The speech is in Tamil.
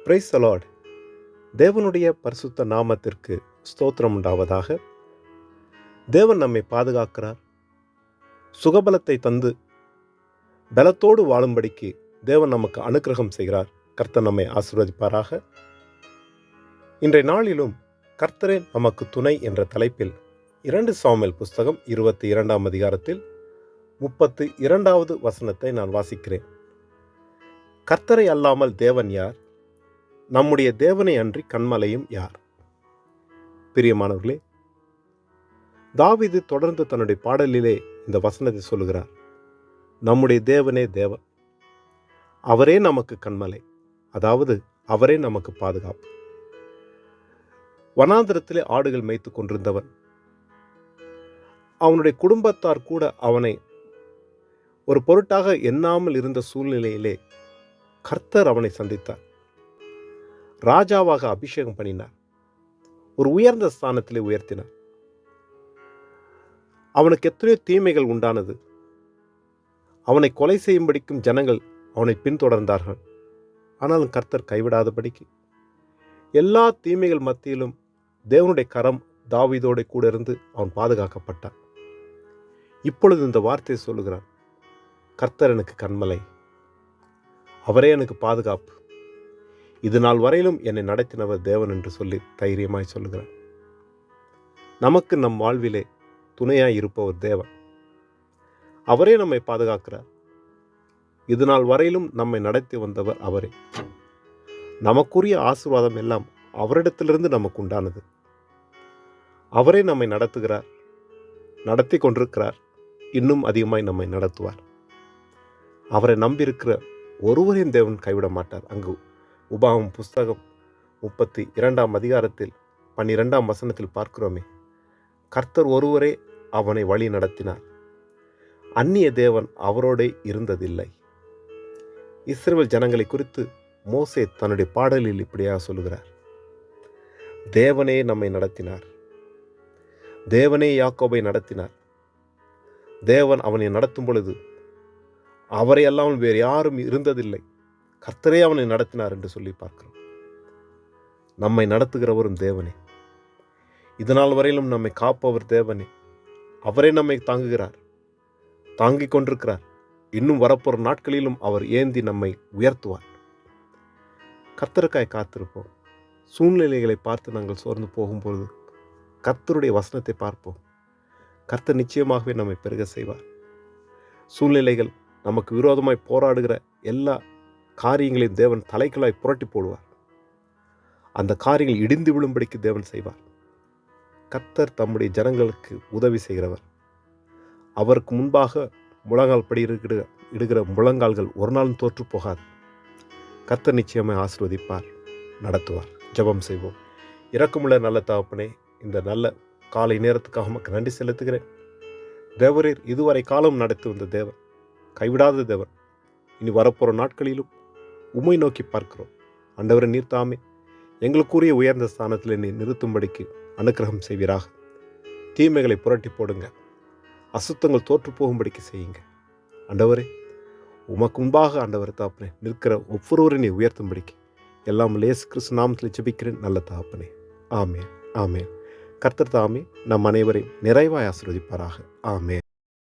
Praise the Lord. தேவனுடைய பரிசுத்த நாமத்திற்கு ஸ்தோத்திரம் உண்டாவதாக. தேவன் நம்மை பாதுகாக்கிறார். சுகபலத்தை தந்து பலத்தோடு வாழும்படிக்கு தேவன் நமக்கு அனுக்கிரகம் செய்கிறார். கர்த்தர் நம்மை ஆசீர்வதிப்பாராக. இன்றைய நாளிலும் கர்த்தரே நமக்கு துணை என்ற தலைப்பில் 2 சாமுவேல் புஸ்தகம் 22ஆம் அதிகாரத்தில் 32வது வசனத்தை நான் வாசிக்கிறேன். கர்த்தரை அல்லாமல் தேவன் யார்? நம்முடைய தேவனை அன்றி கன்மலையும் யார்? பிரியமானவர்களே, தாவீது தொடர்ந்து தன்னுடைய பாடலிலே இந்த வசனத்தை சொல்லுகிறார். நம்முடைய தேவனே தேவன், அவரே நமக்கு கன்மலை, அதாவது அவரே நமக்கு பாதுகாப்பு. வனாந்திரத்திலே ஆடுகள் மேய்த்து கொண்டிருந்தவன், அவனுடைய குடும்பத்தார் கூட அவனை ஒரு பொருட்டாக எண்ணாமல் இருந்த சூழ்நிலையிலே கர்த்தர் அவனை சந்தித்தார். ராஜாவாக அபிஷேகம் பண்ணினார். ஒரு உயர்ந்த ஸ்தானத்திலே உயர்த்தினார். அவனுக்கு எத்தனையோ தீமைகள் உண்டானது. அவனை கொலை செய்யும்படிக்கும் ஜனங்கள் அவனை பின்தொடர்ந்தார்கள். ஆனாலும் கர்த்தர் கைவிடாதபடிக்கு எல்லா தீமைகள் மத்தியிலும் தேவனுடைய கரம் தாவீதோடு கூட இருந்து அவன் பாதுகாக்கப்பட்டான். இப்பொழுது இந்த வார்த்தையை சொல்லுகிறான், கர்த்தர் எனக்கு கன்மலை, அவரே எனக்கு பாதுகாப்பு, இது நாள் வரையிலும் என்னை நடத்தினவர் தேவன் என்று சொல்லி தைரியமாய் சொல்லுகிறார். நமக்கு நம் வாழ்விலே துணையாய் இருப்பவர் தேவன். அவரே நம்மை பாதுகாக்கிறார். இது நாள் வரையிலும் நம்மை நடத்தி வந்தவர் அவரே. நமக்குரிய ஆசீர்வாதம் எல்லாம் அவரிடத்திலிருந்து நமக்கு உண்டானது. அவரே நம்மை நடத்துகிறார், நடத்தி கொண்டிருக்கிறார், இன்னும் அதிகமாய் நம்மை நடத்துவார். அவரை நம்பியிருக்கிற ஒருவரையும் தேவன் கைவிட மாட்டார். அங்கு உபாகமம் புஸ்தகம் 32ஆம் அதிகாரத்தில் 12ஆம் வசனத்தில் பார்க்கிறோமே, கர்த்தர் ஒருவரே அவனை வழி நடத்தினார், அந்நிய தேவன் அவரோடே இருந்ததில்லை. இஸ்ரவேல் ஜனங்களை குறித்து மோசே தன்னுடைய பாடலில் இப்படியாக சொல்லுகிறார், தேவனே நம்மை நடத்தினார், தேவனே யாக்கோபை நடத்தினார். தேவன் அவனை நடத்தும் பொழுது அவரை அல்லாமல் வேறு யாரும் இருந்ததில்லை, கர்த்தரே அவனை நடத்தினார் என்று சொல்லி பார்க்கிறோம். நம்மை நடத்துகிறவரும் தேவனே, இதனால் வரையிலும் நம்மை காப்பவர் தேவனே. அவரே நம்மை தாங்குகிறார், தாங்கிக் கொண்டிருக்கிறார். இன்னும் வரப்போகிற நாட்களிலும் அவர் ஏந்தி நம்மை உயர்த்துவார். கர்த்தருக்காய் காத்திருப்போம். சூழ்நிலைகளை பார்த்து நாங்கள் சோர்ந்து போகும்பொழுது கர்த்தருடைய வசனத்தை பார்ப்போம். கர்த்தர் நிச்சயமாகவே நம்மை பெருக செய்வார். சூழ்நிலைகள் நமக்கு விரோதமாய் போராடுகிற எல்லா காரியங்களையும் தேவன் தலைகளாய் புரட்டி போடுவார். அந்த காரியங்கள் இடிந்து விழும்படிக்கு தேவன் செய்வார். கர்த்தர் தம்முடைய ஜனங்களுக்கு உதவி செய்கிறவர். அவருக்கு முன்பாக முழங்கால் படி இடுகிற முழங்கால்கள் ஒரு நாளும் தோற்று போகாது. கர்த்தர் நிச்சயமாய் ஆசீர்வதிப்பார், நடத்துவார். ஜெபம் செய்வோம். இரக்கமுள்ள நல்ல தகப்பனே, இந்த நல்ல காலை நேரத்துக்காக உமக்கு நன்றி செலுத்துகிறேன். தேவரீர் இதுவரை காலம் நடத்தி வந்த தேவன், கைவிடாத தேவன். இனி வரப்போகிற நாட்களிலும் உம்மை நோக்கி பார்க்கிறோம். ஆண்டவரே, நீர் தாமே எங்களுக்குரிய உயர்ந்த ஸ்தானத்தில் நீ நிறுத்தும்படிக்கு அனுக்கிரகம் செய்வீராக. தீமைகளை புரட்டி போடுங்க, அசுத்தங்கள் தோற்று போகும்படிக்கு செய்யுங்க. ஆண்டவரே, உமக்கு முன்பாக ஆண்டவர் தாப்பனே நிற்கிற ஒவ்வொருவரை நீ உயர்த்தும்படிக்கு எல்லாம் இயேசு கிறிஸ்து நாமத்தில் ஜெபிக்கிறேன் நல்ல தாப்பனே. ஆமென், ஆமென். கர்த்தர் தாமே நம் அனைவரையும் நிறைவாய் ஆசீர்வதிப்பாராக. ஆமென்.